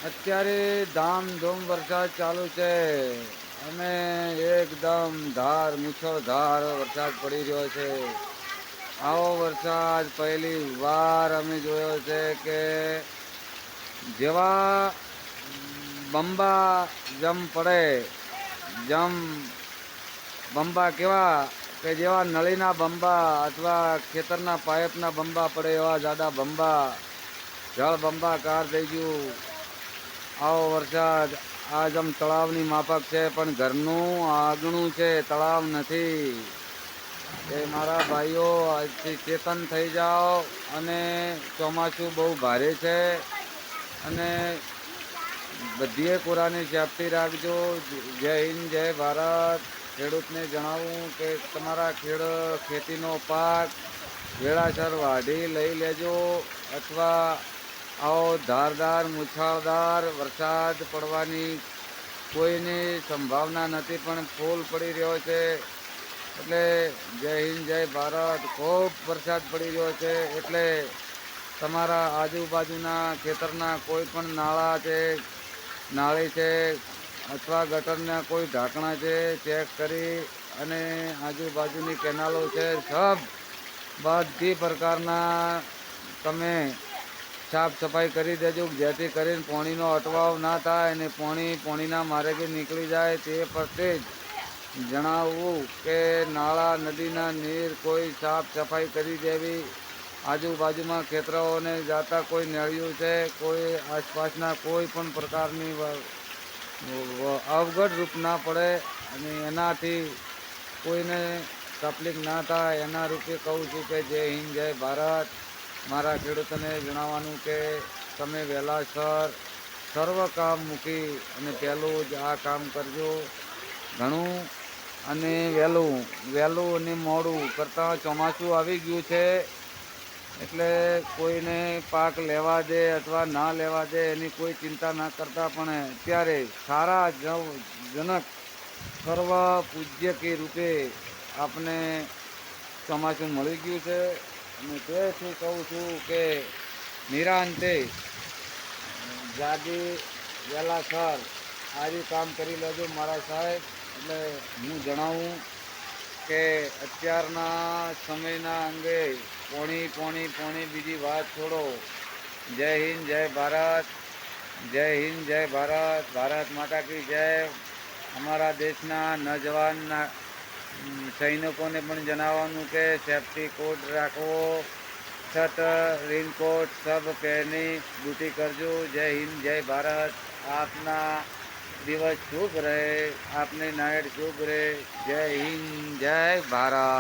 અત્યારે ધામધૂમ વરસાદ ચાલુ છે અને એકદમ મુછળધાર વરસાદ પડી રહ્યો છે. આવો વરસાદ પહેલી વાર અમે જોયો છે કે જેવા બંબા જમ પડે જમ બંબા કેવા કે જેવા નળીના બંબા અથવા ખેતરના પાઇપના બંબા પડે એવા જાડા બંબા જળ બંબાકાર થઈ ગયું. આવો વરસાદ આજમ તળાવની માફક છે પણ ઘરનું આંગણું છે, તળાવ નથી. એ મારા ભાઈઓ આજથી ચેતન થઈ જાઓ અને ચોમાસું બહુ ભારે છે અને બધીએ કોરાની સેફ્ટી રાખજો. જય હિન્દ, જય ભારત. ખેડૂતને જણાવું કે તમારા ખેતીનો પાક વેળાસર વાઢી લઈ લેજો અથવા આવો ધારદાર મૂછાળદાર વરસાદ પડવાની કોઈની સંભાવના નથી પણ ફૂલ પડી રહ્યો છે. એટલે જય હિન્દ, જય ભારત. ખૂબ વરસાદ પડી રહ્યો છે એટલે તમારા આજુબાજુના ખેતરના કોઈ પણ નાળા છે, નાળી છે અથવા ગટરના કોઈ ઢાંકણા છે ચેક કરી અને આજુબાજુની કેનાલો છે સબ બધી પ્રકારના તમે સાફ સફાઈ કરી દેજો જેથી કરીને પાણીનો અટવાવ ના થાય અને પાણીના માર્ગે નીકળી જાય. તે પ્રત્યે જ જણાવવું કે નાળા નદીના નીર કોઈ સાફ સફાઈ કરી દેવી. આજુબાજુમાં ખેતરોને જાતા કોઈ નળિયું છે, કોઈ આસપાસના કોઈ પણ પ્રકારની અવગઢ રૂપ ના પડે અને એનાથી કોઈને તકલીફ ના થાય એના રૂપે કહું છું કે જય હિન્દ, જય ભારત. મારા ખેડૂતોને જણાવવાનું કે તમે વહેલાસર સર્વ કામ મૂકી અને પહેલું જ આ કામ કરજો. ઘણું અને વહેલું અને મોડું કરતાં ચોમાસું આવી ગયું છે એટલે કોઈને પાક લેવા દે અથવા ના લેવા દે એની કોઈ ચિંતા ના કરતા પણ અત્યારે સારા જનક સર્વ પૂજ્ય કે રૂપે આપને ચોમાસું મળી ગયું છે અને તેથી કહું છું કે નિરાંતે જાગી વહેલાસર આજે કામ કરી લેજો મારા સાહેબ. એટલે હું જણાવું કે અત્યારના સમયના અંગે પોણી બીજી વાત છોડો. જય હિન્દ, જય ભારત. જય હિન્દ, જય ભારત. ભારત માતા કી જય. અમારા દેશના નौजवानના સૈનિકોને પણ જણાવવાનું કે સેફ્ટી કોડ રાખવો, છત રેનકોટ સબ પહેની ડ્यूटी કરજો. જય હિન્દ, જય ભારત. આપના દિવસ શુભ રહે, આપની નાઈટ શુભ રહે. જય હિન્દ, જય ભારત.